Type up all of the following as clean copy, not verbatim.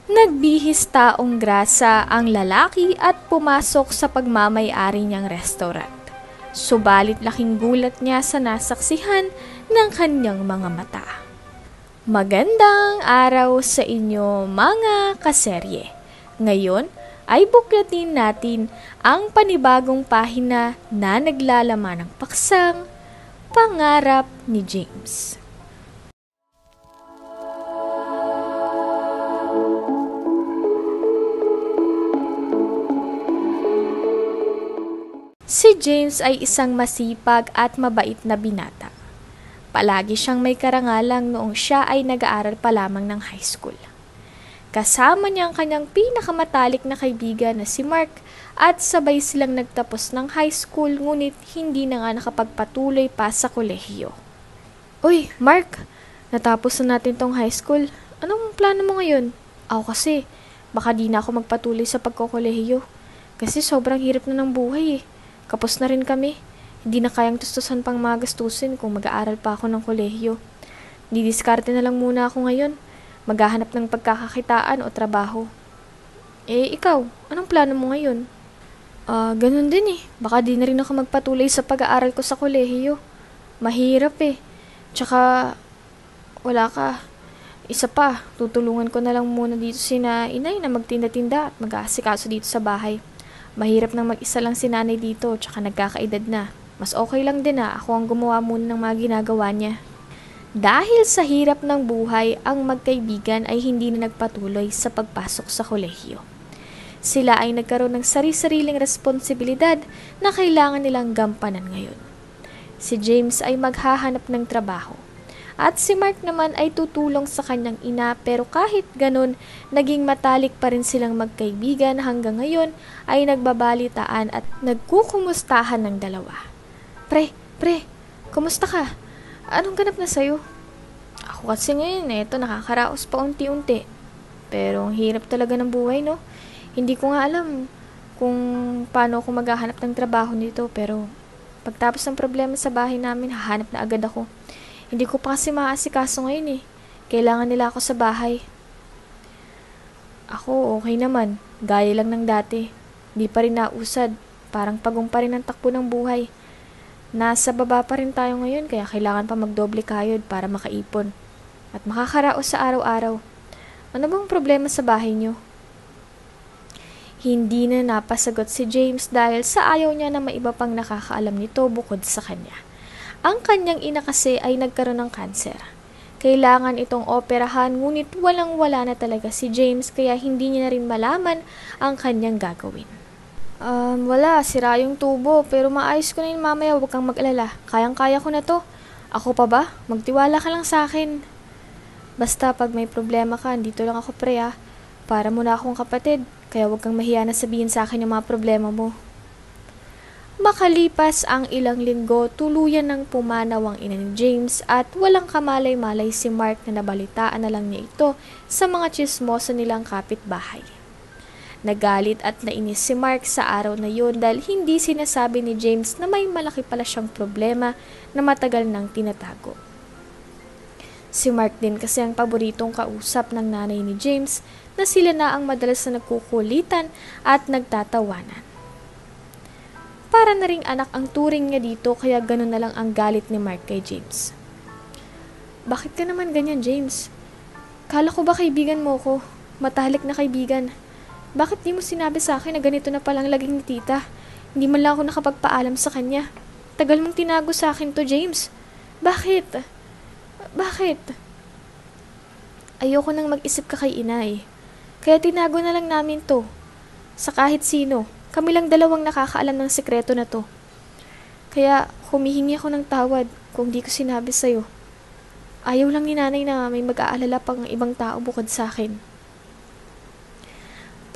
Nagbihis taong grasa ang lalaki at pumasok sa pagmamay-ari niyang restaurant. Subalit laking gulat niya sa nasaksihan ng kanyang mga mata. Magandang araw sa inyo mga kaserye. Ngayon ay buklatin natin ang panibagong pahina na naglalaman ng paksang Pangarap ni James. Si James ay isang masipag at mabait na binata. Palagi siyang may karangalang noong siya ay nag-aaral pa lamang ng high school. Kasama niya ang kanyang pinakamatalik na kaibigan na si Mark at sabay silang nagtapos ng high school ngunit hindi na nga nakapagpatuloy pa sa kolehiyo. Uy, Mark! Natapos na natin tong high school. Anong plano mo ngayon? Ako kasi, baka di na ako magpatuloy sa pagkokolehiyo. Kasi sobrang hirap na ng buhay eh. Kapos na rin kami. Hindi na kayang tustusan pang mga gastusin kung mag-aaral pa ako ng kolehiyo. Didiskarte na lang muna ako ngayon. Maghahanap ng pagkakakitaan o trabaho. Eh, ikaw, anong plano mo ngayon? Ganun din eh. Baka di na rin ako magpatuloy sa pag-aaral ko sa kolehiyo. Mahirap eh. Tsaka, wala ka. Isa pa, tutulungan ko na lang muna dito sina inay na magtinda-tinda at mag-aasikaso dito sa bahay. Mahirap nang mag-isa lang si nanay dito, tsaka nagkakaedad na. Mas okay lang din na ako ang gumawa muna ng mga ginagawa niya. Dahil sa hirap ng buhay, ang magkaibigan ay hindi na nagpatuloy sa pagpasok sa kolehiyo. Sila ay nagkaroon ng sari-sariling responsibilidad na kailangan nilang gampanan ngayon. Si James ay maghahanap ng trabaho. At si Mark naman ay tutulong sa kanyang ina pero kahit ganun, naging matalik pa rin silang magkaibigan hanggang ngayon ay nagbabalitaan at nagkukumustahan ng dalawa. Pre, kumusta ka? Anong ganap na sa'yo? Ako kasi ngayon nakakaraos pa unti-unti. Pero ang hirap talaga ng buhay, no? Hindi ko nga alam kung paano ako maghahanap ng trabaho nito pero pagtapos ng problema sa bahay namin, hahanap na agad ako. Hindi ko pa kasi maasikaso ngayon eh. Kailangan nila ako sa bahay. Ako, okay naman. Gaya lang ng dati. Hindi pa rin nausad. Parang pagong pa rin ang takbo ng buhay. Nasa baba pa rin tayo ngayon kaya kailangan pa magdoble kayod para makaipon. At makakaraos sa araw-araw. Ano bang problema sa bahay niyo? Hindi na napasagot si James dahil sa ayaw niya na may iba pang nakakaalam nito bukod sa kanya. Ang kanyang ina kasi ay nagkaroon ng kanser. Kailangan itong operahan ngunit walang-wala na talaga si James kaya hindi niya na rin malaman ang kanyang gagawin. Wala, sira yung tubo pero maayos ko na yun mamaya, huwag kang mag-alala. Kayang-kaya ko na to. Ako pa ba? Magtiwala ka lang sa akin. Basta pag may problema ka, dito lang ako pre ah. Para mo na akong kapatid, kaya huwag kang mahiya na sabihin sa akin yung mga problema mo. Makalipas ang ilang linggo, tuluyan ng pumanaw ang ina ni James at walang kamalay-malay si Mark na nabalitaan na lang niya ito sa mga tsismosa nilang kapitbahay. Nagalit at nainis si Mark sa araw na yun dahil hindi sinasabi ni James na may malaki pala siyang problema na matagal nang tinatago. Si Mark din kasi ang paboritong kausap ng nanay ni James na sila na ang madalas na nagkukulitan at nagtatawanan. Para na ring anak ang turing niya dito kaya ganun na lang ang galit ni Mark kay James. Bakit ka naman ganyan, James? Kala ko ba kaibigan mo ko? Matalik na kaibigan. Bakit di mo sinabi sa akin na ganito na palang laging ni tita? Hindi man lang ako nakapagpaalam sa kanya. Tagal mong tinago sa akin to, James. Bakit? Ayoko nang mag-isip ka kay inay. Kaya tinago na lang namin to. Sa kahit sino. Kami lang dalawang nakakaalam ng sekreto na to. Kaya humihingi ako ng tawad kung di ko sinabi sa'yo. Ayaw lang ni nanay na may mag-aalala pang ibang tao bukod sa akin.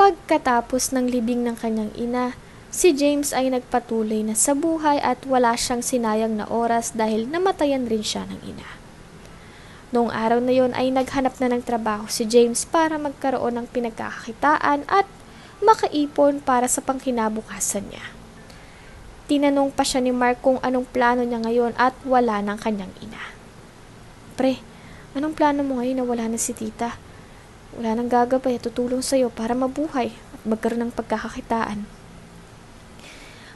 Pagkatapos ng libing ng kanyang ina, si James ay nagpatuloy na sa buhay at wala siyang sinayang na oras dahil namatayan rin siya ng ina. Noong araw na yon ay naghanap na ng trabaho si James para magkaroon ng pinagkakakitaan at makaipon para sa pangkinabukasan niya. Tinanong pa siya ni Mark kung anong plano niya ngayon at wala ng kanyang ina. Pre, anong plano mo ngayon na wala na si tita? Wala nang gagabay at tutulong sa'yo para mabuhay at magkaroon ng pagkakakitaan.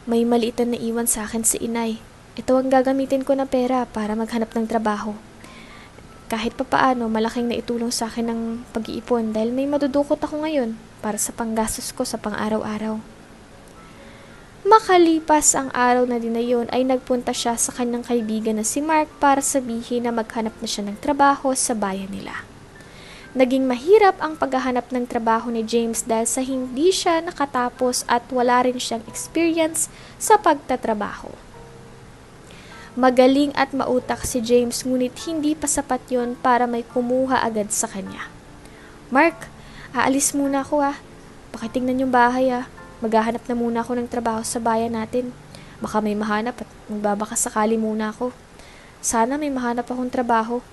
May maliit na naiwan sa akin si inay. Ito ang gagamitin ko na pera para maghanap ng trabaho. Kahit papaano, malaking naitulong sa akin ng pag-iipon dahil may madudukot ako ngayon para sa panggastos ko sa pang-araw-araw. Makalipas ang araw na din na yun ay nagpunta siya sa kanyang kaibigan na si Mark para sabihin na maghanap na siya ng trabaho sa bayan nila. Naging mahirap ang paghahanap ng trabaho ni James dahil sa hindi siya nakatapos at wala rin siyang experience sa pagtatrabaho. Magaling at mautak si James ngunit hindi pa sapat yon para may kumuha agad sa kanya. Mark, aalis muna ako Pakitingnan yung bahay Maghahanap na muna ako ng trabaho sa bayan natin. Baka may mahanap at magbabaka sakali muna ako. Sana may mahanap akong trabaho.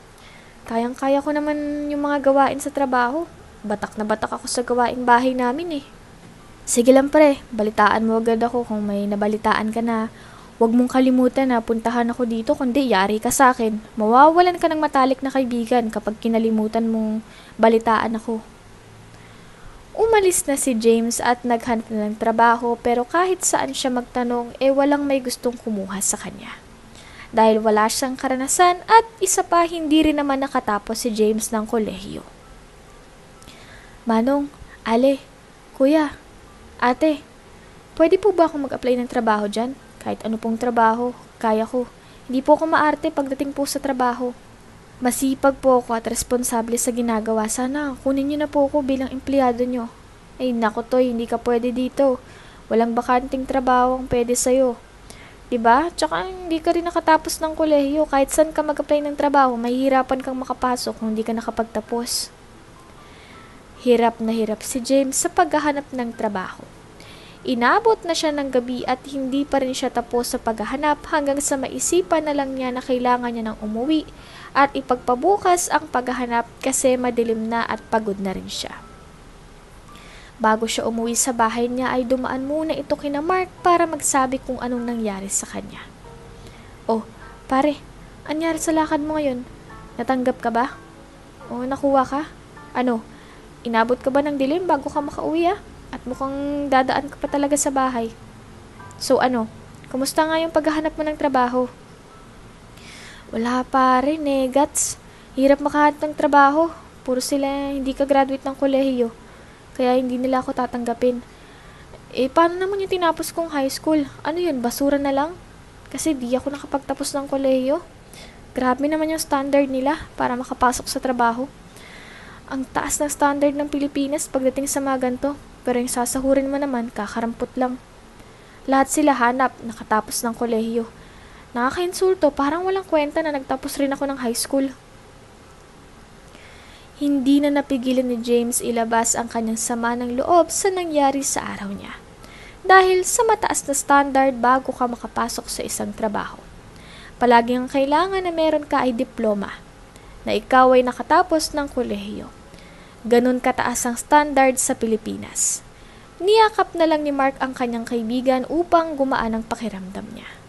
Kayang-kaya ko naman yung mga gawain sa trabaho. Batak na batak ako sa gawaing bahay namin Sige lang pre, balitaan mo agad ako kung may nabalitaan ka na. Huwag mong kalimutan na puntahan ako dito kundi yari ka sa akin. Mawawalan ka ng matalik na kaibigan kapag kinalimutan mong balitaan ako. Umalis na si James at naghanap na ng trabaho pero kahit saan siya magtanong walang may gustong kumuha sa kanya. Dahil wala siyang karanasan at isa pa hindi rin naman nakatapos si James ng kolehiyo. Manong, Ale, Kuya, Ate, pwede po ba akong mag-apply ng trabaho dyan? Kahit ano pong trabaho, kaya ko. Hindi po ako maarte pagdating po sa trabaho. Masipag po ako at responsable sa ginagawa. Sana kunin niyo na po ako bilang empleyado niyo. Ay nako Toy, hindi ka pwede dito. Walang bakanting trabaho ang pwede sa'yo. Diba? Tsaka hindi ka rin nakatapos ng kolehiyo. Kahit saan ka mag-apply ng trabaho, mahihirapan kang makapasok kung hindi ka nakapagtapos. Hirap na hirap si James sa paghahanap ng trabaho. Inabot na siya ng gabi at hindi pa rin siya tapos sa paghahanap hanggang sa maisipan na lang niya na kailangan niya ng umuwi at ipagpabukas ang paghahanap kasi madilim na at pagod na rin siya. Bago siya umuwi sa bahay niya ay dumaan muna ito kina Mark para magsabi kung anong nangyari sa kanya. Oh, pare, anyari sa lakad mo ngayon? Natanggap ka ba? O nakuha ka? Ano, inabot ka ba ng dilim bago ka makauwi At mukhang dadaan ka pa talaga sa bahay. So ano, kumusta nga yung paghahanap mo ng trabaho? Wala pa rin Gats. Hirap makahanap ng trabaho. Puro sila hindi ka graduate ng kolehiyo. Kaya hindi nila ako tatanggapin. Paano naman yung tinapos kong high school? Ano yun, basura na lang? Kasi di ako nakapagtapos ng kolehiyo. Grabe naman yung standard nila para makapasok sa trabaho. Ang taas ng standard ng Pilipinas pagdating sa mga ganito. Pero yung sasahurin mo naman, kakarampot lang. Lahat sila hanap, nakatapos ng kolehiyo. Nakakainsulto, parang walang kwenta na nagtapos rin ako ng high school. Hindi na napigilan ni James ilabas ang kanyang sama ng loob sa nangyari sa araw niya. Dahil sa mataas na standard bago ka makapasok sa isang trabaho. Palagi ang kailangan na meron ka ay diploma, na ikaw ay nakatapos ng kolehiyo. Ganon kataas ang standard sa Pilipinas. Niyakap na lang ni Mark ang kanyang kaibigan upang gumaan ang pakiramdam niya.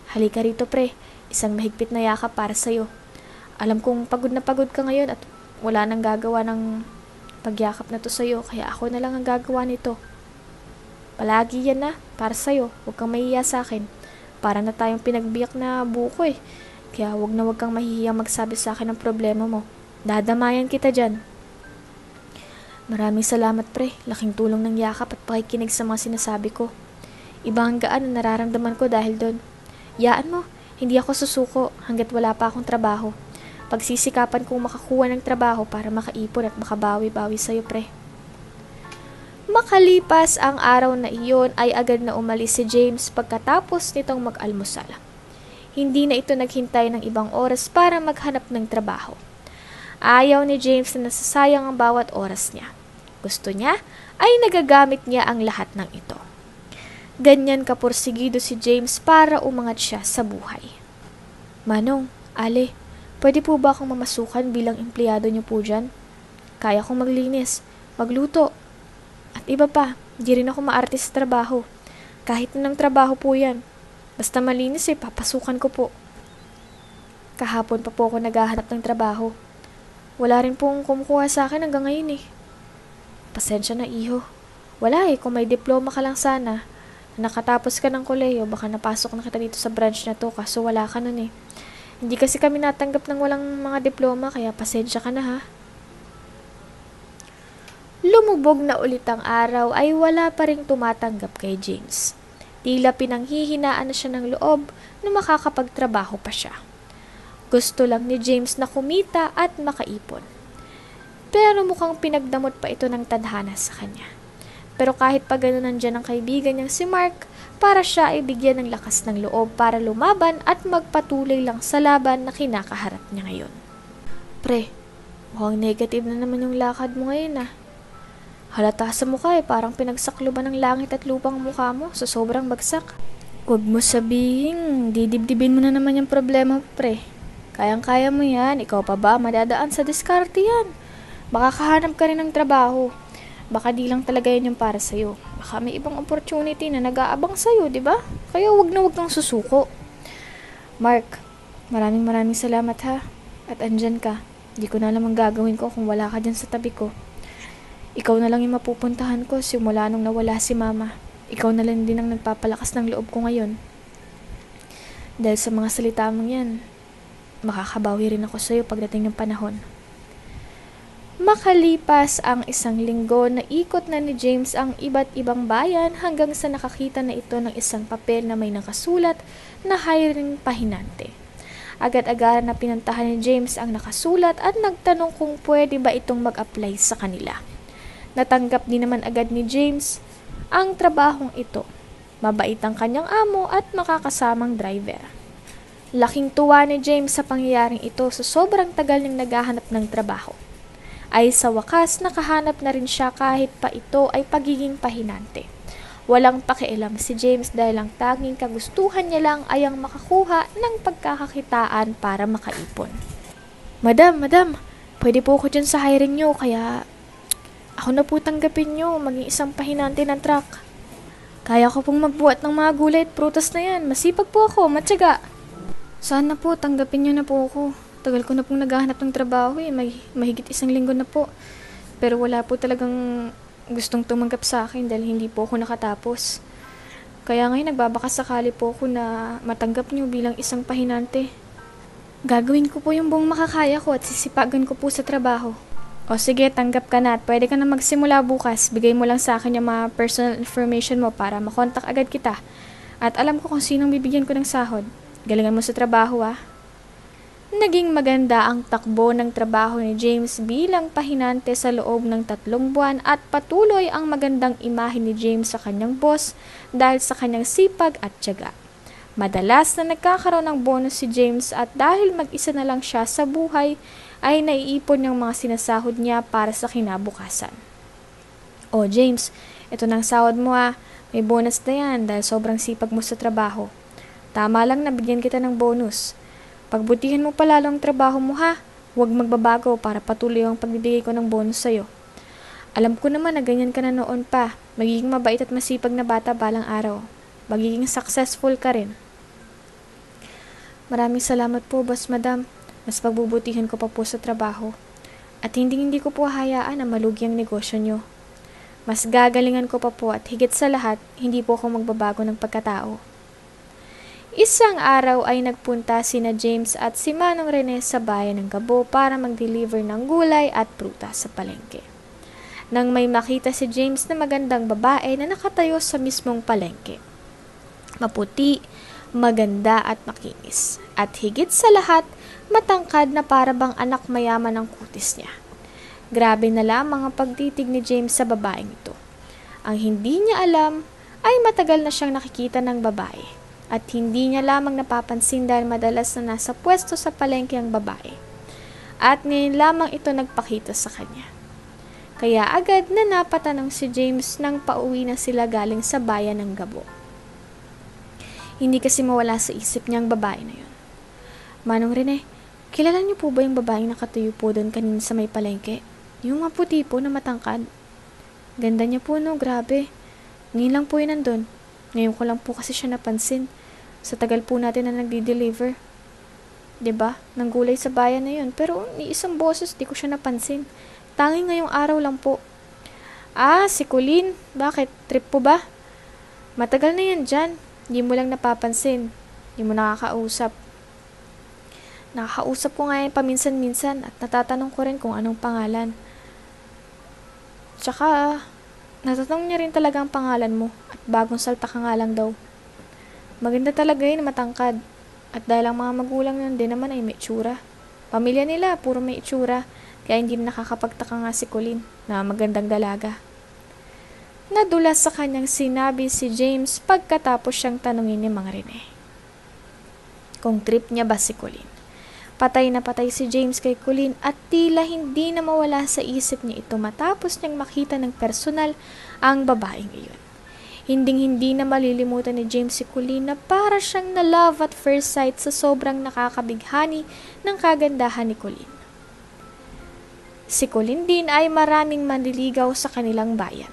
Halika rito pre, isang mahigpit na yakap para sa'yo. Alam kong pagod na pagod ka ngayon at wala nang gagawa ng pagyakap na to sa'yo, kaya ako na lang ang gagawa nito. Palagi yan para sa'yo, huwag kang mahihiya sa akin. Para na tayong pinagbiyak na buko Kaya huwag kang mahihiyang magsabi sa akin ng problema mo. Dadamayan kita dyan. Maraming salamat pre, laking tulong ng yakap at pakikinig sa mga sinasabi ko. Ibang gaan ang nararamdaman ko dahil doon. Yaan mo, hindi ako susuko hanggat wala pa akong trabaho. Pagsisikapan kong makakuha ng trabaho para makaipon at makabawi-bawi sa'yo pre. Makalipas ang araw na iyon ay agad na umalis si James pagkatapos nitong mag-almusal. Hindi na ito naghintay ng ibang oras para maghanap ng trabaho. Ayaw ni James na nasasayang ang bawat oras niya. Gusto niya ay nagagamit niya ang lahat ng ito. Ganyan kapursigido si James para umangat siya sa buhay. Manong, Ale, pwede po ba akong mamasukan bilang empleyado niyo po dyan? Kaya kong maglinis, magluto, at iba pa, di rin ako maarte sa trabaho. Kahit anong trabaho po yan. Basta malinis papasukan ko po. Kahapon pa po ako naghahanap ng trabaho. Wala rin pong kumukuha sa akin hanggang ngayon eh. Pasensya na, iho. Wala eh, kung may diploma ka lang sana. Nakatapos ka ng kolehiyo, baka napasok na kita dito sa branch na to, kaso wala ka nun eh. Hindi kasi kami natanggap ng walang mga diploma, kaya pasensya ka na ha. Lumubog na ulit ang araw ay wala pa ring tumatanggap kay James. Tila pinanghihinaan na siya ng loob na makakapagtrabaho pa siya. Gusto lang ni James na kumita at makaipon. Pero mukhang pinagdamot pa ito ng tadhana sa kanya. Pero kahit pa gano'n nandyan ang kaibigan niyang si Mark, para siya ay bigyan ng lakas ng loob para lumaban at magpatuloy lang sa laban na kinakaharap niya ngayon. Pre, mukhang negative na naman yung lakad mo ngayon ah. Halata sa mukha eh, parang pinagsakluban ng langit at lupang mukha mo sa sobrang bagsak. Huwag mo sabihin, didibdibin mo na naman yung problema, pre. Kayang-kaya mo yan, ikaw pa ba madadaan sa diskarte yan? Baka kahanap ka rin ng trabaho. Baka di lang talaga yun yung para sa'yo. Baka may ibang opportunity na nag-aabang sa'yo, di ba? Kaya wag kang susuko. Mark, maraming salamat ha. At andyan ka. Di ko na alam ang gagawin ko kung wala ka dyan sa tabi ko. Ikaw na lang yung mapupuntahan ko simula nung nawala si mama. Ikaw na lang din ang nagpapalakas ng loob ko ngayon. Dahil sa mga salita mong yan, makakabawi rin ako sa'yo pagdating ng panahon. Makalipas ang 1 linggo, naikot na ni James ang iba't ibang bayan hanggang sa nakakita na ito ng isang papel na may nakasulat na hiring pahinante. Agad-agaran na pinuntahan ni James ang nakasulat at nagtanong kung pwede ba itong mag-apply sa kanila. Natanggap din naman agad ni James ang trabahong ito. Mabait ang kanyang amo at makakasamang driver. Laking tuwa ni James sa pangyayaring ito sa sobrang tagal niyang naghahanap ng trabaho. Ay sa wakas nakahanap na rin siya kahit pa ito ay pagiging pahinante. Walang pakialam si James dahil ang tanging kagustuhan niya lang ay ang makakuha ng pagkakakitaan para makaipon. Madam, pwede po ako dyan sa hiring nyo kaya ako na po tanggapin nyo maging isang pahinante ng truck. Kaya ko pong magbuhat ng mga gulay at prutas na yan. Masipag po ako, matyaga. Sana po, tanggapin nyo na po ako. Tagal ko na pong naghahanap ng trabaho eh. Mahigit 1 linggo na po. Pero wala po talagang gustong tumanggap sa akin dahil hindi po ako nakatapos. Kaya ngayon nagbabakasakali po ako na matanggap niyo bilang isang pahinante. Gagawin ko po yung buong makakaya ko at sisipagan ko po sa trabaho. O sige, tanggap ka na at pwede ka na magsimula bukas. Bigay mo lang sa akin yung mga personal information mo para makontak agad kita. At alam ko kung sinong bibigyan ko ng sahod. Galingan mo sa trabaho ah. Naging maganda ang takbo ng trabaho ni James bilang pahinante sa loob ng 3 buwan at patuloy ang magandang imahe ni James sa kanyang boss dahil sa kanyang sipag at tiyaga. Madalas na nagkakaroon ng bonus si James at dahil mag-isa na lang siya sa buhay ay naiipon yung mga sinasahod niya para sa kinabukasan. O James, ito ng sahod mo ah. May bonus na yan dahil sobrang sipag mo sa trabaho. Tama lang na bigyan kita ng bonus. Pagbutihan mo pa lalo ang trabaho mo ha. Huwag magbabago para patuloy ang pagbibigay ko ng bonus sa'yo. Alam ko naman na ganyan ka na noon pa. Magiging mabait at masipag na bata balang araw. Magiging successful ka rin. Maraming salamat po, boss madam. Mas pagbubutihan ko pa po sa trabaho. At hindi ko po hayaan na malugi ang negosyo nyo. Mas gagalingan ko pa po at higit sa lahat, hindi po ako magbabago ng pagkatao. Isang araw ay nagpunta sina James at si Manong Rene sa bayan ng Gabo para mag-deliver ng gulay at prutas sa palengke. Nang may makita si James na magandang babae na nakatayo sa mismong palengke. Maputi, maganda at makinis. At higit sa lahat, matangkad na para bang anak mayaman ang kutis niya. Grabe na lamang ang pagtitig ni James sa babaeng ito. Ang hindi niya alam ay matagal na siyang nakikita ng babae. At hindi niya lamang napapansin dahil madalas na nasa pwesto sa palengke ang babae. At ngayon lamang ito nagpakita sa kanya. Kaya agad na napatanong si James nang pauwi na sila galing sa bayan ng Gabo. Hindi kasi mawala sa isip niya ang babae na yun. Manong Rene, kilala niyo po ba yung babaeng nakatuyo po doon kanina sa may palengke? Yung maputi po na matangkad. Ganda niya po no, grabe. Ngayon lang po yun nandun. Ngayon ko lang po kasi siya napansin. Sa tagal po natin na nagdi-deliver. 'Di ba? Nang gulay sa bayan na yun. Pero ni isang boses di ko siya napansin. Tanging ngayong araw lang po. Ah, si Colleen. Bakit? Trip po ba? Matagal na yan dyan. Hindi mo lang napapansin. Hindi mo nakakausap. Nakakausap ko nga yan paminsan-minsan at natatanong ko rin kung anong pangalan. Tsaka, natatanong niya rin talaga ang pangalan mo at bagong salta ka nga lang daw. Maganda talaga yun, matangkad. At dahil ang mga magulang nun din naman ay may itsura. Pamilya nila, puro may itsura. Kaya hindi na nakakapagtaka nga si Colleen na magandang dalaga. Nadulas sa kanyang sinabi si James pagkatapos siyang tanungin ni Mang Rene kung trip niya ba si Colleen. Patay na patay si James kay Colleen at tila hindi na mawala sa isip niya ito matapos niyang makita ng personal ang babaeng iyon. Hinding-hindi na malilimutan ni James si Colleen na para siyang na love at first sight sa sobrang nakakabighani ng kagandahan ni Colleen. Si Colleen din ay maraming manliligaw sa kanilang bayan.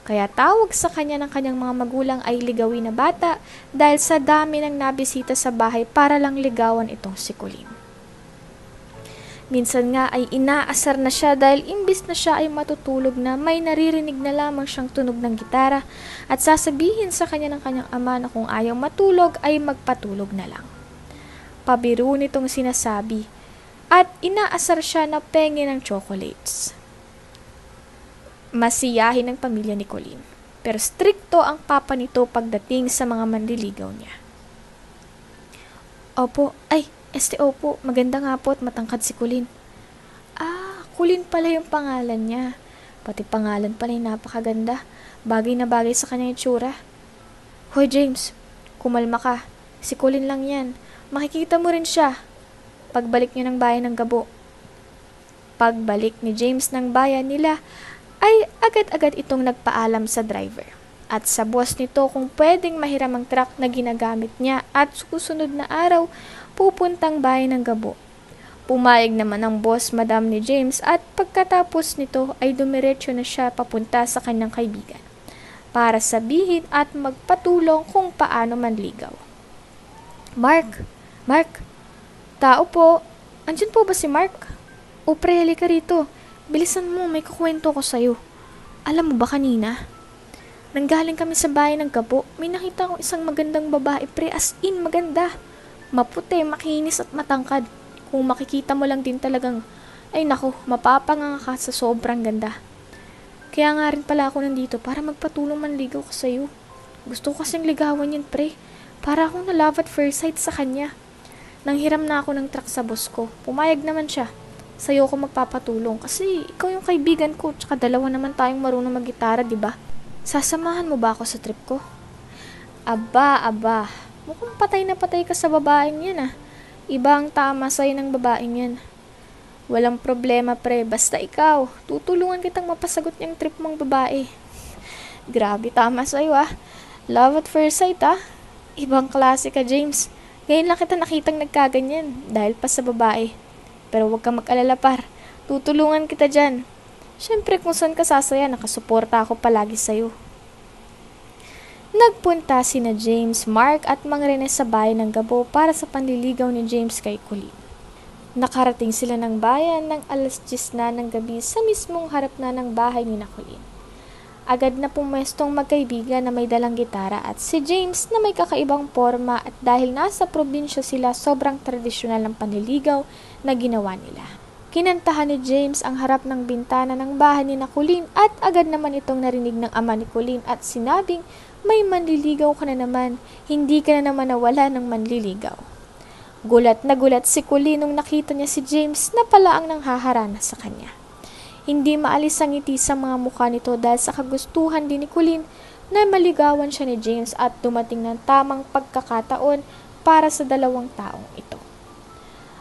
Kaya tawag sa kanya ng kanyang mga magulang ay ligawin na bata dahil sa dami ng nabisita sa bahay para lang ligawan itong si Colleen. Minsan nga ay inaasar na siya dahil imbis na siya ay matutulog na may naririnig na lamang siyang tunog ng gitara at sasabihin sa kanya ng kanyang ama na kung ayaw matulog ay magpatulog na lang. Pabiro nitong sinasabi at inaasar siya na pengi ng chocolates. Masiyahin ng pamilya ni Colleen, pero strikto ang papa nito pagdating sa mga manliligaw niya. Opo, maganda nga po at matangkad si Colleen. Ah, Colleen pala yung pangalan niya. Pati pangalan pala yung napakaganda. Bagay na bagay sa kanyang itsura. Hoy James, kumalma ka. Si Colleen lang yan. Makikita mo rin siya. Pagbalik niyo ng bayan ng Gabo. Pagbalik ni James ng bayan nila, ay agad-agad itong nagpaalam sa driver at sa boss nito kung pwedeng mahiram ang truck na ginagamit niya at susunod na araw pupuntang bayan ng Gabo. Pumayag naman ang boss madam ni James at pagkatapos nito ay dumiretso na siya papunta sa kanyang kaibigan para sabihin at magpatulong kung paano manligaw. Mark, tao po, andyan po ba si Mark? O pre, halika rito. Bilisan mo, may kukwento ko sa'yo. Alam mo ba kanina? Nanggaling kami sa bayan ng Gabo, may nakita akong isang magandang babae, pre, as in maganda. Maputi, makinis at matangkad. Kung makikita mo lang din talagang, ay naku, mapapanganga ka sa sobrang ganda. Kaya nga rin pala ako nandito para magpatulong manligaw ko sa'yo. Gusto ko kasing ligawan yun, pre. Para akong na love at first sight sa kanya. Nanghiram na ako ng truck sa boss ko. Pumayag naman siya. Sa'yo ko magpapatulong kasi ikaw yung kaibigan ko tsaka dalawa naman tayong marunong mag-gitara, diba? Sasamahan mo ba ako sa trip ko? Aba, mukhang patay na patay ka sa babaeng yan ah. Iba ang tama sa'yo ng babaeng yan. Walang problema pre, basta ikaw, tutulungan kitang mapasagot niyang trip mong babae. Grabe, tama sa'yo ah. Love at first sight ah. Ibang klase ka James. Ngayon lang kita nakitang nagkaganyan dahil pa sa babae. Pero huwag kang mag-alala par. Tutulungan kita dyan. Siyempre kung saan ka sasaya, nakasuporta ako palagi sa'yo. Nagpunta sina James, Mark at Mang Rene sa bayan ng Gabo para sa panliligaw ni James kay Colleen. Nakarating sila ng bayan ng 10:00 na ng gabi sa mismong harap na ng bahay ni Colleen. Agad na pumwestong magkaibigan na may dalang gitara at si James na may kakaibang forma at dahil nasa probinsya sila sobrang tradisyonal ng panliligaw na ginawa nila. Kinantahan ni James ang harap ng bintana ng bahay ni Colleen at agad naman itong narinig ng ama ni Colleen at sinabing may manliligaw ka na naman, hindi ka na naman nawala ng manliligaw. Gulat na gulat si Colleen nung nakita niya si James na pala ang nanghaharana sa kanya. Hindi maalis ang ngiti sa mga mukha nito dahil sa kagustuhan din ni Colleen na maligawan siya ni James at dumating ng tamang pagkakataon para sa dalawang taong ito.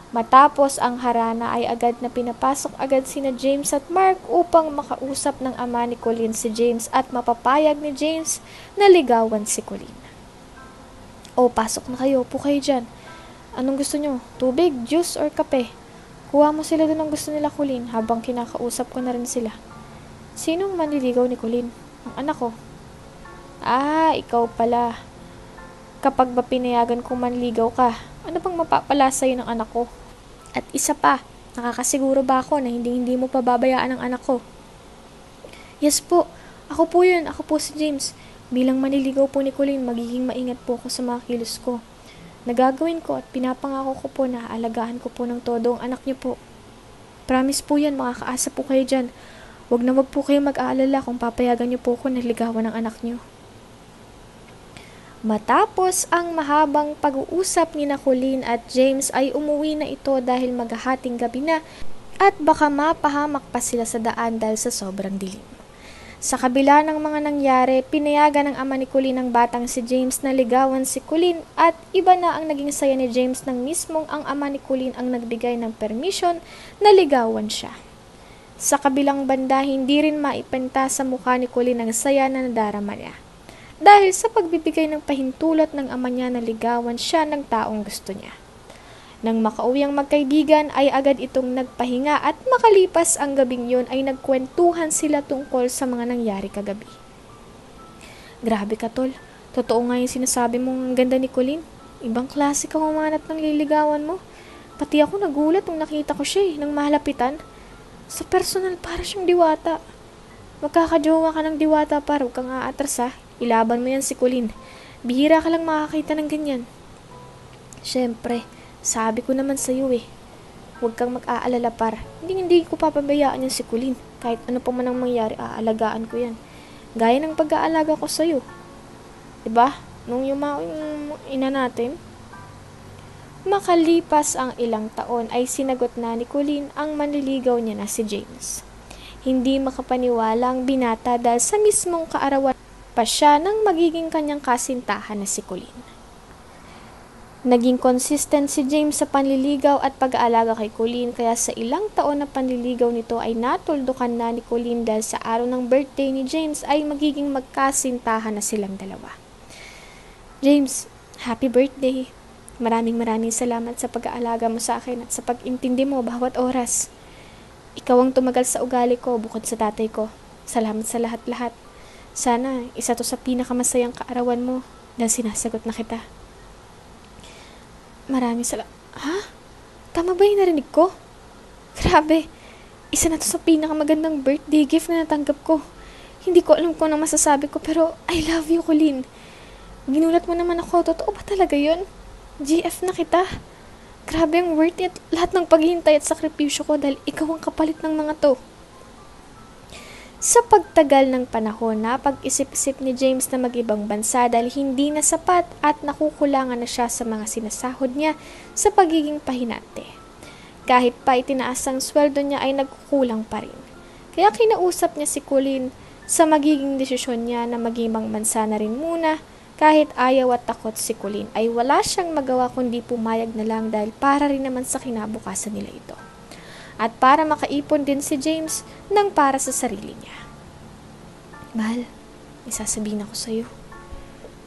Matapos ang harana ay agad na pinapasok agad sina James at Mark upang makausap ng ama ni Colleen si James at mapapayag ni James na ligawan si Colleen. Pasok na kayo, upo kayo dyan. Anong gusto nyo? Tubig, juice, or kape? Kuha mo sila doon ang gusto nila Colleen habang kinakausap ko na rin sila. Sinong manliligaw ni Colleen? Ang anak ko. Ikaw pala. Kapag ba pinayagan kong manligaw ka, Ano bang mapapala sa'yo ng anak ko? At isa pa, nakakasiguro ba ako na hindi mo pababayaan ang anak ko? Yes po, ako po yun, ako po si James. Bilang manliligaw po ni Colleen, magiging maingat po ako sa mga kilos ko. Nagagawin ko at pinapangako ko po na aalagaan ko po ng todo ang anak niyo po. Promise po yan, makakaasa po kayo dyan. Wag na wag po kayo mag-aalala kung papayagan niyo po ako na ligawan ng anak niyo. Matapos ang mahabang pag-uusap ni Colleen at James ay umuwi na ito dahil maghahating gabi na at baka mapahamak pa sila sa daan dahil sa sobrang dilim. Sa kabila ng mga nangyari, pinayagan ng ama ni Colleen ang batang si James na ligawan si Colleen at iba na ang naging saya ni James nang mismong ang ama ni Colleen ang nagbigay ng permission na ligawan siya. Sa kabilang banda, hindi rin maipenta sa mukha ni Colleen ang saya na nadarama niya. Dahil sa pagbibigay ng pahintulot ng ama niya na ligawan siya ng taong gusto niya. Nang makauwi ang magkaibigan ay agad itong nagpahinga at makalipas ang gabing yun ay nagkwentuhan sila tungkol sa mga nangyari kagabi. Grabe ka tol, totoo nga yung sinasabi mong ang ganda ni Colleen. Ibang klase kang umanap ng liligawan mo. Pati ako nagulat nung nakita ko siya nang mahalapitan. Sa personal para siyang diwata. Magkakajowa ka ng diwata para huwag kang aatras ha. Ilaban mo yan si Colleen. Bihira ka lang makakita ng ganyan. Siyempre, sabi ko naman sa'yo huwag kang mag-aalala par. Hindi ko papabayaan yan si Colleen. Kahit ano pa man ang mangyari, aalagaan ko yan. Gaya ng pag-aalaga ko sa'yo. Diba? Nung yung ina natin. Makalipas ang ilang taon ay sinagot na ni Colleen ang manliligaw niya na si James. Hindi makapaniwala ang binata dahil sa mismong kaarawan pa siya ng magiging kanyang kasintahan na si Colleen. Naging consistent si James sa panliligaw at pag-aalaga kay Colleen kaya sa ilang taon na panliligaw nito ay natuldukan na ni Colleen dahil sa araw ng birthday ni James ay magiging magkasintahan na silang dalawa. James, happy birthday! Maraming salamat sa pag-aalaga mo sa akin at sa pag-intindi mo bawat oras. Ikaw ang tumagal sa ugali ko bukod sa tatay ko. Salamat sa lahat-lahat. Sana isa to sa pinakamasayang kaarawan mo dahil sinasagot na kita. Maraming salamat. Ha? Tama ba yung narinig ko? Grabe. Isa na to sa pinakamagandang birthday gift na natanggap ko. Hindi ko alam kung ano masasabi ko pero I love you, Colleen. Ginulat mo naman ako. Totoo ba talaga yun? GF na kita. Grabe ang worth it. Lahat ng paghihintay at sakripisyo ko dahil ikaw ang kapalit ng mga to. Sa pagtagal ng panahon, napag-isip-isip ni James na mag-ibang bansa dahil hindi na sapat at nakukulangan na siya sa mga sinasahod niya sa pagiging pahinante. Kahit pa itinaas ang sweldo niya ay nagkukulang pa rin. Kaya kinausap niya si Colleen sa magiging desisyon niya na mag-ibang bansa na rin muna. Kahit ayaw at takot si Colleen ay wala siyang magawa kundi pumayag na lang dahil para rin naman sa kinabukasan nila ito. At para makaipon din si James ng para sa sarili niya. Mahal, may sasabihin ako sa'yo.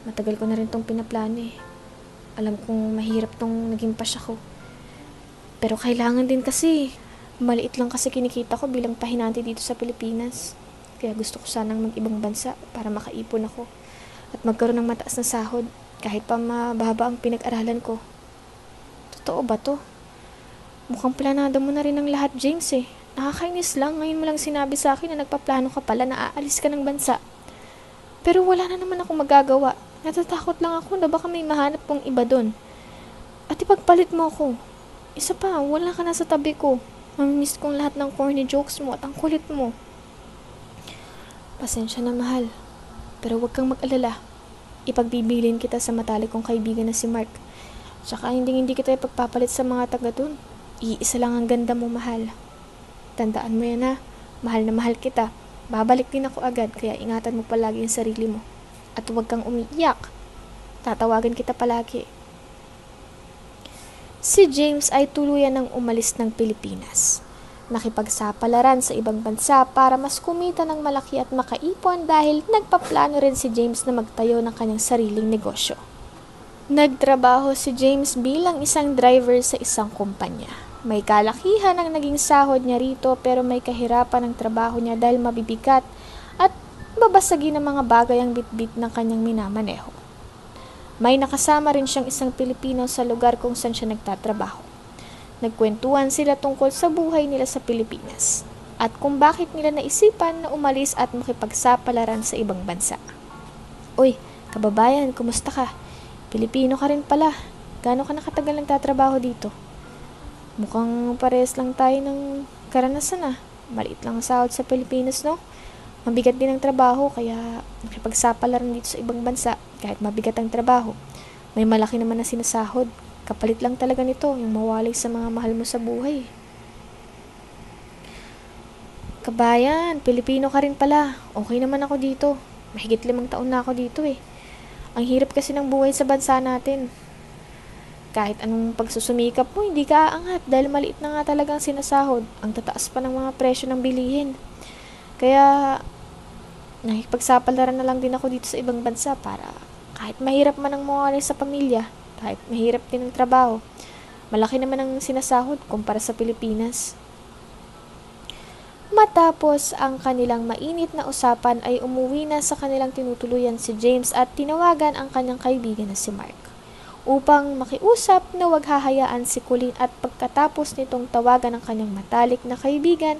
Matagal ko na rin tong pinaplano Alam kong mahirap tong naging pasya ko. Pero kailangan din kasi. Maliit lang kasi kinikita ko bilang pahinante dito sa Pilipinas. Kaya gusto ko sanang mag-ibang bansa para makaipon ako. At magkaroon ng mataas na sahod kahit pa mababa ang pinag-aralan ko. Totoo ba to? Mukhang planado mo na rin ang lahat, James Nakakainis lang, ngayon mo lang sinabi sa akin na nagpaplano ka pala na aalis ka ng bansa. Pero wala na naman akong magagawa. Natatakot lang ako na baka may mahanap pong iba doon. At ipagpalit mo ako. Isa pa, wala ka na sa tabi ko. Mamimiss kong lahat ng corny jokes mo at ang kulit mo. Pasensya na, mahal. Pero huwag kang mag-alala. Ipagbibilin kita sa matalik kong kaibigan na si Mark. Tsaka hindi kita ipagpapalit sa mga taga dun. Iisa lang ang ganda mo, mahal. Tandaan mo yan ha. Mahal na mahal kita. Babalik din ako agad kaya ingatan mo palagi ang sarili mo. At huwag kang umiiyak. Tatawagan kita palagi. Si James ay tuluyan ng umalis ng Pilipinas. Nakipagsapalaran sa ibang bansa para mas kumita ng malaki at makaipon dahil nagpaplano rin si James na magtayo ng kanyang sariling negosyo. Nagtrabaho si James bilang isang driver sa isang kumpanya. May kalakihan ang naging sahod niya rito pero may kahirapan ang trabaho niya dahil mabibigat at babasagin ng mga bagay ang bitbit ng kanyang minamaneho. May nakasama rin siyang isang Pilipino sa lugar kung saan siya nagtatrabaho. Nagkwentuhan sila tungkol sa buhay nila sa Pilipinas at kung bakit nila naisipan na umalis at makipagsapalaran sa ibang bansa. Uy, kababayan, kumusta ka? Pilipino ka rin pala. Gaano ka nakatagal nagtatrabaho dito? Mukhang parehas lang tayo ng karanasan ah. Maliit lang ang sahod sa Pilipinas, no? Mabigat din ang trabaho, kaya nakipagsapalaran dito sa ibang bansa, kahit mabigat ang trabaho. May malaki naman na sinasahod. Kapalit lang talaga nito, yung mawalay sa mga mahal mo sa buhay. Kabayan, Pilipino ka rin pala. Okay naman ako dito. Mahigit 5 taon na ako dito eh. Ang hirap kasi ng buhay sa bansa natin. Kahit anong pagsusumikap mo, hindi ka aangat dahil maliit na nga talagang sinasahod. Ang tataas pa ng mga presyo ng bilihin. Kaya, nakipagsapalaran na lang din ako dito sa ibang bansa para kahit mahirap man ang mawalay sa pamilya, kahit mahirap din ang trabaho, malaki naman ang sinasahod kumpara sa Pilipinas. Matapos ang kanilang mainit na usapan ay umuwi na sa kanilang tinutuluyan si James at tinawagan ang kanyang kaibigan na si Mark upang makiusap na wag hahayaan si Colleen at pagkatapos nitong tawagan ang kanyang matalik na kaibigan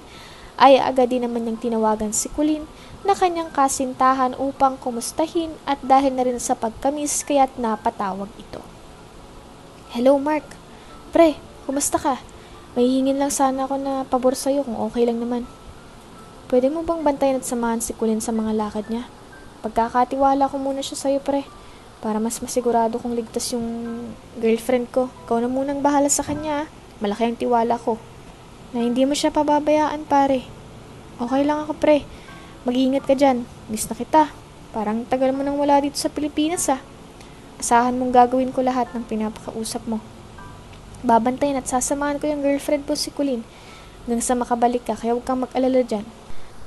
ay agad din naman niyang tinawagan si Colleen na kanyang kasintahan upang kumustahin at dahil na rin sa pagkamis kaya't napatawag ito. Hello Mark, pre, kumusta ka? May hingin lang sana ako na pabor sa'yo kung okay lang naman. Pwede mo bang bantayan at samahan si Colleen sa mga lakad niya? Pagkakatiwala ko muna siya sa'yo pre, para mas masigurado kong ligtas yung girlfriend ko. Ikaw na munang bahala sa kanya. Malaki ang tiwala ko na hindi mo siya pababayaan pare. Okay lang ako pre. Mag-iingat ka dyan. Miss na kita. Parang tagal mo nang wala dito sa Pilipinas ah. Asahan mong gagawin ko lahat ng pinapakausap mo. Babantayan at sasamahan ko yung girlfriend mo si Colleen hanggang sa makabalik ka, kaya huwag kang mag-alala dyan.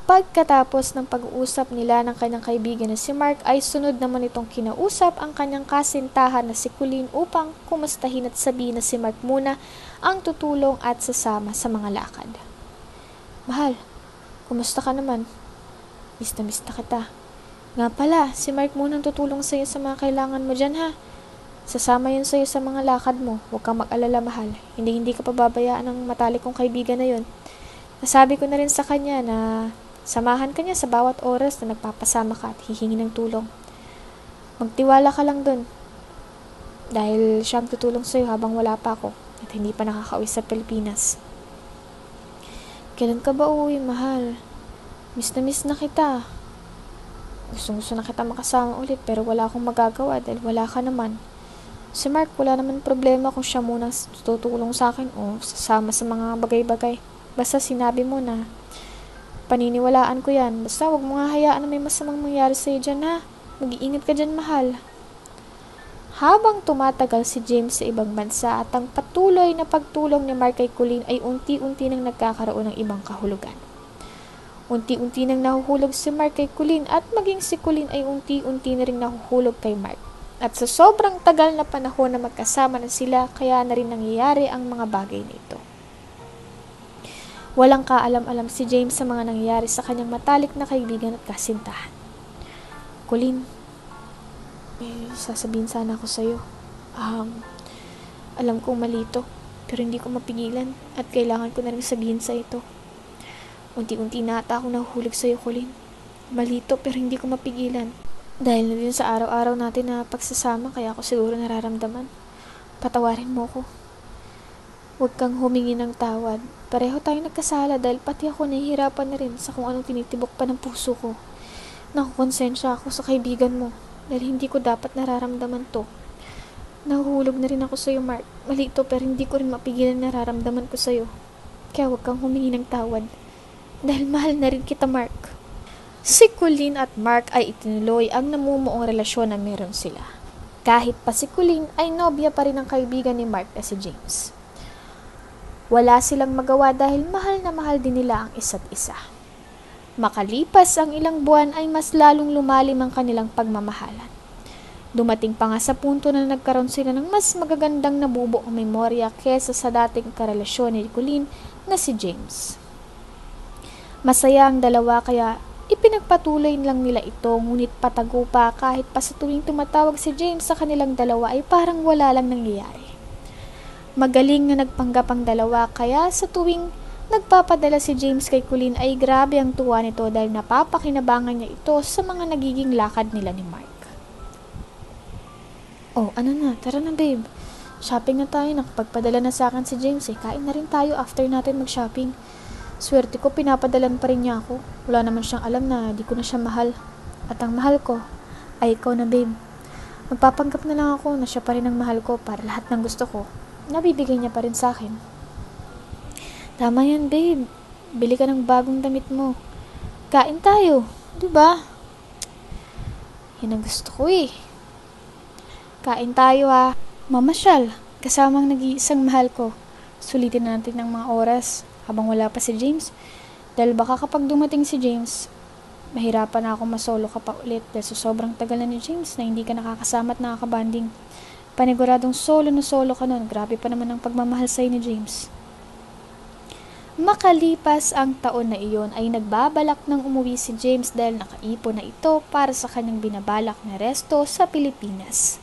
Pagkatapos ng pag-uusap nila ng kanyang kaibigan na si Mark ay sunod naman itong kinausap ang kanyang kasintahan na si Colleen upang kumustahin at sabihin na si Mark muna ang tutulong at sasama sa mga lakad. Mahal, kumusta ka naman? Miss na kita. Nga pala, si Mark muna ang tutulong sa'yo sa mga kailangan mo dyan ha. Sasama yun sa'yo sa mga lakad mo. Huwag kang mag-alala mahal. Hindi ka pababayaan ng matalik kong kaibigan na yun. Nasabi ko na rin sa kanya na samahan ka niya sa bawat oras na nagpapasama ka at hihingi ng tulong. Magtiwala ka lang dun. Dahil siyang tutulong sa'yo habang wala pa ako at hindi pa nakakauwi sa Pilipinas. Kailan ka ba uwi, mahal? Miss na kita. Gusto na kita makasama ulit pero wala akong magagawa dahil wala ka naman. Si Mark, wala naman problema kung siya muna tutulong sa akin o sasama sa mga bagay-bagay. Basta sinabi mo na paniniwalaan ko yan. Basta wag mo nga hayaan na may masamang mangyari sa'yo dyan ha. Mag-iingat ka dyan, mahal. Habang tumatagal si James sa ibang bansa at ang patuloy na pagtulong ni Mark kay Colleen ay unti-unti nang nagkakaroon ng ibang kahulugan. Unti-unti nang nahuhulog si Mark kay Colleen at maging si Colleen ay unti-unti na rin nahuhulog kay Mark. At sa sobrang tagal na panahon na magkasama na sila, kaya na rin nangyayari ang mga bagay na ito. Walang kaalam-alam si James sa mga nangyayari sa kanyang matalik na kaibigan at kasintahan. Colleen, sasabihin sana ako sa'yo. Alam kong mali ito, pero hindi ko mapigilan at kailangan ko na rin sabihin sa ito. Unti-unti na ata ako nahuhulog sa'yo, Colleen. Mali ito, pero hindi ko mapigilan. Dahil na din sa araw-araw natin na pagsasama, kaya ako siguro nararamdaman. Patawarin mo ko. Huwag kang humingi ng tawad. Pareho tayong nagkasala dahil pati ako nahihirapan na rin sa kung anong tinitibok pa ng puso ko. Nakukonsensya ako sa kaibigan mo dahil hindi ko dapat nararamdaman to. Nahuhulog na rin ako sa'yo, Mark. Mali ito pero hindi ko rin mapigilan nararamdaman ko sa'yo. Kaya huwag kang humingi ng tawad. Dahil mahal na rin kita, Mark. Si Colleen at Mark ay itinuloy ang namumuong relasyon na meron sila. Kahit pa si Colleen ay nobya pa rin ang kaibigan ni Mark na si James. Wala silang magawa dahil mahal na mahal din nila ang isa't isa. Makalipas ang ilang buwan ay mas lalong lumalim ang kanilang pagmamahalan. Dumating pa nga sa punto na nagkaroon sila ng mas magagandang nabubuong memorya kesa sa dating karelasyon ni Colleen na si James. Masaya ang dalawa kaya Ipinagpatuloy lang nila ito ngunit patago pa kahit pa sa tuwing tumatawag si James sa kanilang dalawa ay parang wala lang nangyayari. Magaling na nagpanggap ang dalawa kaya sa tuwing nagpapadala si James kay Colleen ay grabe ang tuwa nito dahil napapakinabangan niya ito sa mga nagiging lakad nila ni Mark. Oh, ano na? Tara na babe. Shopping na tayo. Nakapagpadala na sa akin si James eh. Kain na rin tayo after natin mag-shopping. Swerte ko, pinapadalan pa rin niya ako. Wala naman siyang alam na di ko na siya mahal. At ang mahal ko ay ikaw na babe. Magpapanggap na lang ako na siya pa rin ang mahal ko para lahat ng gusto ko nabibigay niya pa rin sa akin. Tama yan babe. Bili ka ng bagong damit mo. Kain tayo. Diba? Yan ang gusto ko eh. Kain tayo ha. Mamasyal. Kasamang nag-iisang mahal ko. Sulitin na natin ng mga oras habang wala pa si James. Dahil baka kapag dumating si James, mahirapan na ako masolo ka pa ulit dahil sobrang tagal na ni James na hindi ka nakakasama at nakakabanding. Paniguradong solo na solo ka nun. Grabe pa naman ang pagmamahal sa'yo ni James. Makalipas ang taon na iyon ay nagbabalak ng umuwi si James dahil nakaipon na ito para sa kanyang binabalak na resto sa Pilipinas.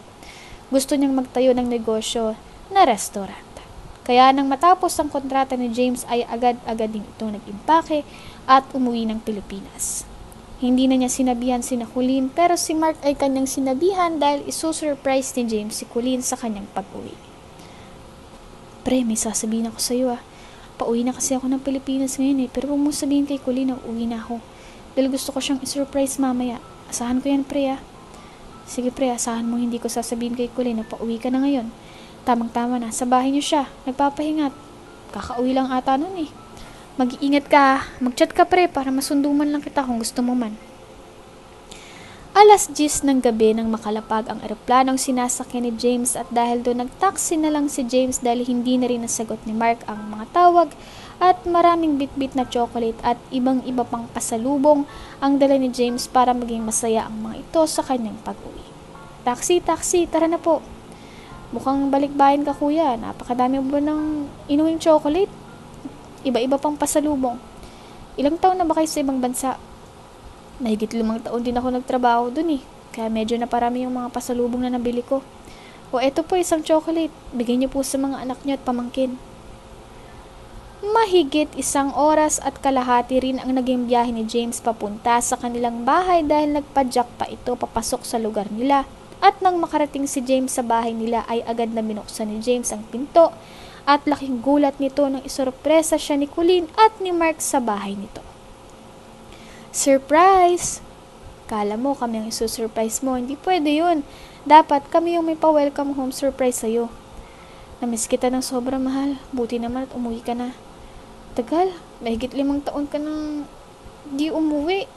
Gusto niyang magtayo ng negosyo na restaurant. Kaya nang matapos ang kontrata ni James ay agad-agad din itong nag-impake at umuwi ng Pilipinas. Hindi na niya sinabihan si Colleen pero si Mark ay kanyang sinabihan dahil isusurprise ni James si Colleen sa kanyang pag-uwi. Pre, may sasabihin ako sa iyo ah. Pauwi na kasi ako ng Pilipinas ngayon eh pero huwag mo sabihin kay Colleen na uwi na ako. Dahil gusto ko siyang isurprise mamaya. Asahan ko yan pre ah. Sige pre, asahan mo hindi ko sasabihin kay Colleen na pauwi ka na ngayon. Tamang-tama na, sa bahay niyo siya, nagpapahingat. Kakauwi lang ata nun eh. Mag-iingat ka, mag-chat ka pre para masunduman lang kita kung gusto mo man. Alas 10 ng gabi nang makalapag ang eroplanong sinasakyan ni James at dahil doon nag-taxi na lang si James dahil hindi na rin nasagot ni Mark ang mga tawag at maraming bitbit na chocolate at ibang-iba pang pasalubong ang dala ni James para maging masaya ang mga ito sa kanyang pag-uwi. Taxi, tara na po. Mukhang balikbayan ka kuya, napakadami mo ba ng inuwing chocolate? Iba-iba pang pasalubong. Ilang taon na ba kayo sa ibang bansa? Mahigit 5 taon din ako nagtrabaho dun eh, kaya medyo naparami yung mga pasalubong na nabili ko. O eto po isang chocolate, bigay niyo po sa mga anak niyo at pamangkin. Mahigit 1 oras at kalahati rin ang naging biyahe ni James papunta sa kanilang bahay dahil nagpadyak pa ito papasok sa lugar nila. At nang makarating si James sa bahay nila ay agad na binuksan ni James ang pinto at laking gulat nito nang isorpresa siya ni Colleen at ni Mark sa bahay nito. Surprise! Kala mo kami ang isusurprise mo, hindi pwede yun. Dapat kami yung may pa-welcome home surprise sa'yo. Namiss kita ng sobrang mahal, buti naman at umuwi ka na. Tagal, mahigit 5 taon ka nang di umuwi.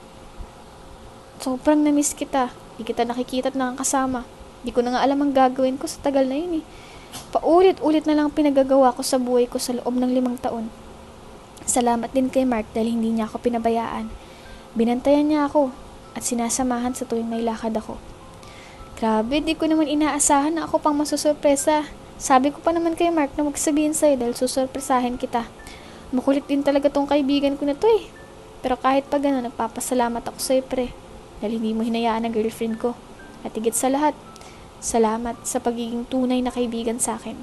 Sobrang namiss kita. Di kita nakikita at nakakasama. Di ko na nga alam ang gagawin ko sa tagal na yun eh. Paulit-ulit na lang pinagagawa ko sa buhay ko sa loob ng 5 taon. Salamat din kay Mark dahil hindi niya ako pinabayaan. Binantayan niya ako at sinasamahan sa tuwing may lakad ako. Grabe, di ko naman inaasahan na ako pang masusurpresa. Sabi ko pa naman kay Mark na magsabihin sa'yo dahil susurpresahin kita. Makulit din talaga tong kaibigan ko na to eh. Pero kahit pa gano'n, nagpapasalamat ako sa'yo pre. Dahil hindi mo hinayaan ang girlfriend ko. At higit sa lahat, salamat sa pagiging tunay na kaibigan sa akin.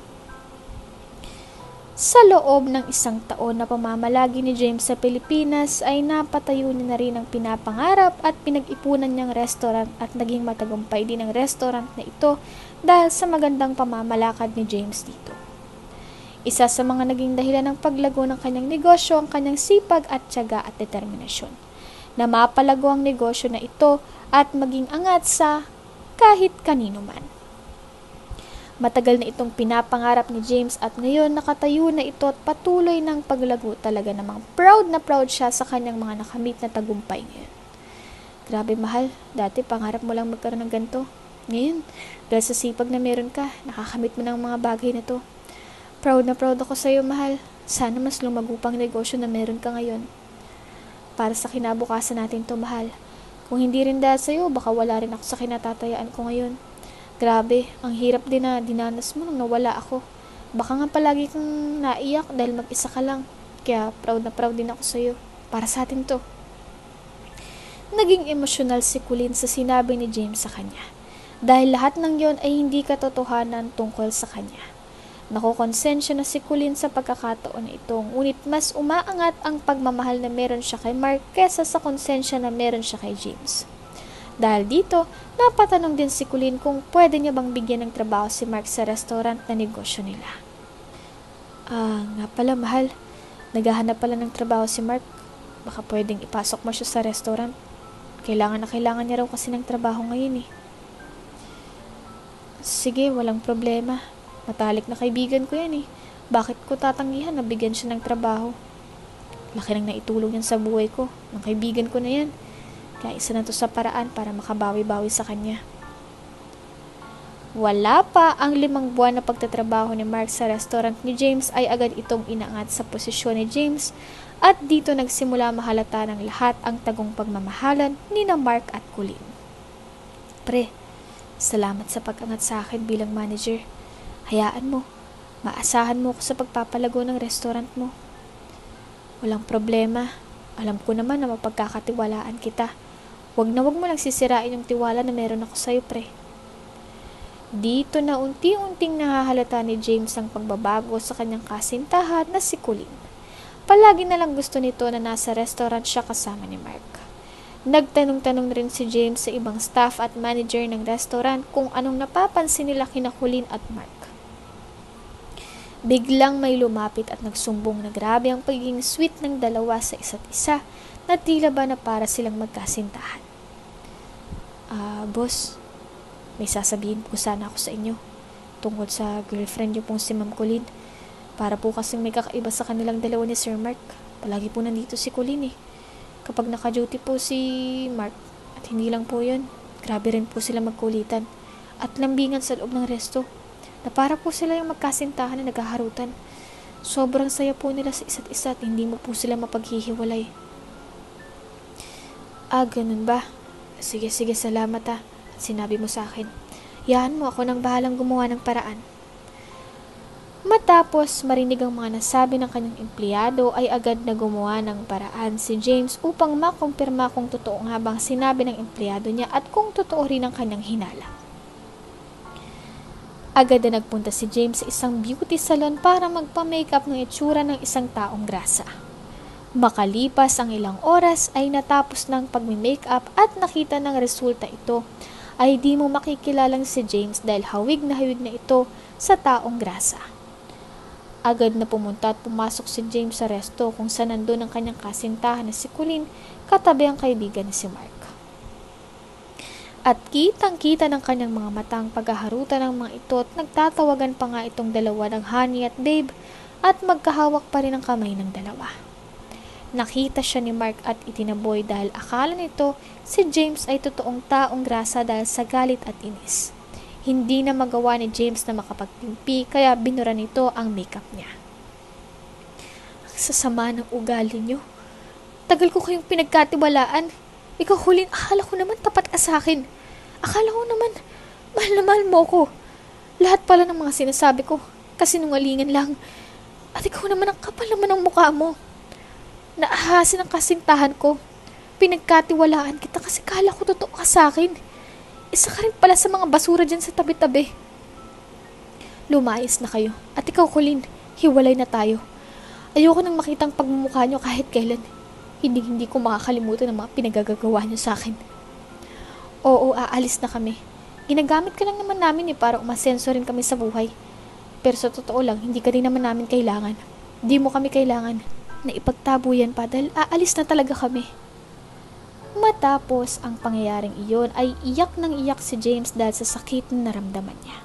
Sa loob ng 1 taon na pamamalagi ni James sa Pilipinas ay napatayo niya na rin ang pinapangarap at pinag-ipunan niyang restaurant at naging matagumpay din ang restaurant na ito dahil sa magandang pamamalakad ni James dito. Isa sa mga naging dahilan ng paglago ng kanyang negosyo ang kanyang sipag at tiyaga at determinasyon. Na mapalago ang negosyo na ito at maging angat sa kahit kanino man. Matagal na itong pinapangarap ni James at ngayon nakatayo na ito at patuloy ng paglago talaga namang proud na proud siya sa kanyang mga nakamit na tagumpay ngayon. Grabe mahal, dati pangarap mo lang magkaroon ng ganito. Ngayon, dahil sa sipag na meron ka, nakakamit mo ng mga bagay na to. Proud na proud ako sa iyo mahal. Sana mas lumago pang negosyo na meron ka ngayon. Para sa kinabukasan natin to mahal. Kung hindi rin dahil sa'yo, baka wala rin ako sa kinatatayaan ko ngayon. Grabe, ang hirap din na dinanas mo nung nawala ako. Baka nga palagi kang naiyak dahil mag-isa ka lang. Kaya proud na proud din ako sa'yo. Para sa atin to. Naging emosyonal si Colleen sa sinabi ni James sa kanya. Dahil lahat ng yon ay hindi katotohanan tungkol sa kanya. Nakokonsensya na si Colleen sa pagkakataon na ito, ngunit mas umaangat ang pagmamahal na meron siya kay Mark kesa sa konsensya na meron siya kay James. Dahil dito, napatanong din si Colleen kung pwede niya bang bigyan ng trabaho si Mark sa restaurant na negosyo nila. Nga pala mahal, naghahanap pala ng trabaho si Mark. Baka pwedeng ipasok mo siya sa restaurant. Kailangan niya raw kasi ng trabaho ngayon eh. Sige, walang problema. Matalik na kaibigan ko yan eh. Bakit ko tatanggihan na bigyan siya ng trabaho? Laki nang naitulong yan sa buhay ko. Ng kaibigan ko na yan. Kaya isa na to sa paraan para makabawi-bawi sa kanya. Wala pa ang 5 buwan na pagtatrabaho ni Mark sa restaurant ni James ay agad itong inaangat sa posisyon ni James at dito nagsimula mahalata ng lahat ang tagong pagmamahalan ni na Mark at Colleen. Pre, salamat sa pag-angat sa akin bilang manager. Hayaan mo, maasahan mo ko sa pagpapalago ng restaurant mo. Walang problema. Alam ko naman na mapagkakatiwalaan kita. Wag mo lang sisirain yung tiwala na meron ako sa'yo, pre. Dito na unti-unting nahahalata ni James ang pagbabago sa kanyang kasintahan na si Colleen. Palagi na lang gusto nito na nasa restaurant siya kasama ni Mark. Nagtanong-tanong rin si James sa ibang staff at manager ng restaurant kung anong napapansin nila kina Colleen at Mark. Biglang may lumapit at nagsumbong na grabe ang pagiging sweet ng dalawa sa isa't isa na tila ba na para silang magkasintahan. Boss, may sasabihin po sana ako sa inyo tungkol sa girlfriend niyo pong si Ma'am Colleen. Para po kasing may kakaiba sa kanilang dalawa ni Sir Mark. Palagi po nandito si Colleen eh. Kapag naka-duty po si Mark, at hindi lang po yun, grabe rin po sila magkulitan at lambingan sa loob ng resto. Na para po sila yung magkasintahan na naghaharutan. Sobrang saya po nila sa isa't isa at hindi mo po sila mapaghihiwalay. Ganun ba? Sige, salamat at sinabi mo sa akin. Yahan mo ako nang bahalang gumawa ng paraan. Matapos marinig ang mga nasabi ng kanyang empleyado ay agad na gumawa ng paraan si James upang makumpirma kung totoo nga bang sinabi ng empleyado niya at kung totoo rin ang kanyang hinala. Agad na nagpunta si James sa isang beauty salon para magpa-makeup ng itsura ng isang taong grasa. Makalipas ang ilang oras ay natapos ng pagmi-makeup at nakita ng resulta ito ay di mo makikilalang si James dahil hawig na ito sa taong grasa. Agad na pumunta at pumasok si James sa resto kung saan nandun ang kanyang kasintahan na si Colleen katabi ang kaibigan na si Mark. At kitang-kita ng kanyang mga mata ang paghaharutan ng mga ito at nagtatawagan pa nga itong dalawa ng honey at babe at magkahawak pa rin ang kamay ng dalawa. Nakita siya ni Mark at itinaboy dahil akala nito si James ay totoong taong grasa dahil sa galit at inis. Hindi na magawa ni James na makapagtimpi kaya binura nito ang makeup niya. Ang sasama ng ugali niyo. Tagal ko kayong pinagkatiwalaan. Ikaw Colleen, akala ko naman tapat ka sa akin. Akala ko naman mahal na mahal mo ko. Lahat pala ng mga sinasabi ko kasinungalingan lang. At ikaw naman ang kapal naman ng mukha mo. Naahasin ang kasintahan ko. Pinagkatiwalaan kita kasi kala ko totoo ka sa akin. Isa ka rin pala sa mga basura dyan sa tabi-tabi. Lumayas na kayo. At ikaw, Colleen, hiwalay na tayo. Ayoko nang makitang pagmumukha nyo kahit kailan. Hindi ko makakalimutan ang mga pinagagagawa nyo sa akin. Oo, aalis na kami. Ginagamit ka lang naman namin para umasenso rin kami sa buhay. Pero sa totoo lang, hindi ka rin naman namin kailangan. Hindi mo kami kailangan na ipagtabuyan pa dahil aalis na talaga kami. Matapos ang pangyayaring iyon ay iyak si James dahil sa sakit na naramdaman niya.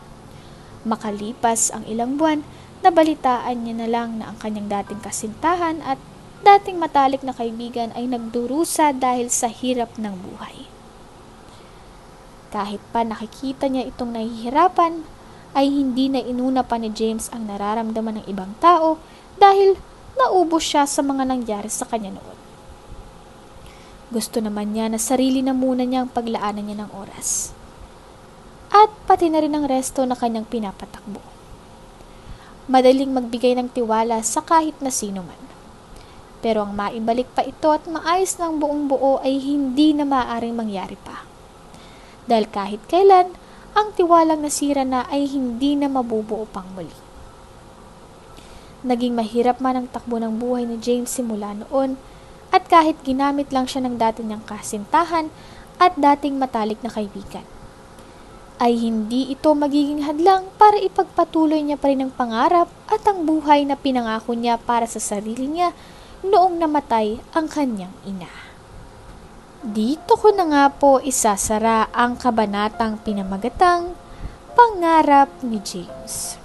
Makalipas ang ilang buwan, nabalitaan niya na lang na ang kanyang dating kasintahan at dating matalik na kaibigan ay nagdurusa dahil sa hirap ng buhay. Kahit pa nakikita niya itong nahihirapan, ay hindi na inuna pa ni James ang nararamdaman ng ibang tao dahil naubos siya sa mga nangyari sa kanya noon. Gusto naman niya na sarili na muna niya ang paglaanan niya ng oras. At pati na rin ang resto na kanyang pinapatakbo. Madaling magbigay ng tiwala sa kahit na sino man. Pero ang maibalik pa ito at maayos ng buong buo ay hindi na maaaring mangyari pa. Dahil kahit kailan, ang tiwalang nasira na ay hindi na mabubuo pang muli. Naging mahirap man ang takbo ng buhay ni James simula noon, at kahit ginamit lang siya ng dati niyang kasintahan at dating matalik na kaibigan, ay hindi ito magiging hadlang para ipagpatuloy niya pa rin ang pangarap at ang buhay na pinangako niya para sa sarili niya noong namatay ang kanyang ina. Dito ko na nga po isasara ang kabanatang pinamagatang Pangarap ni James.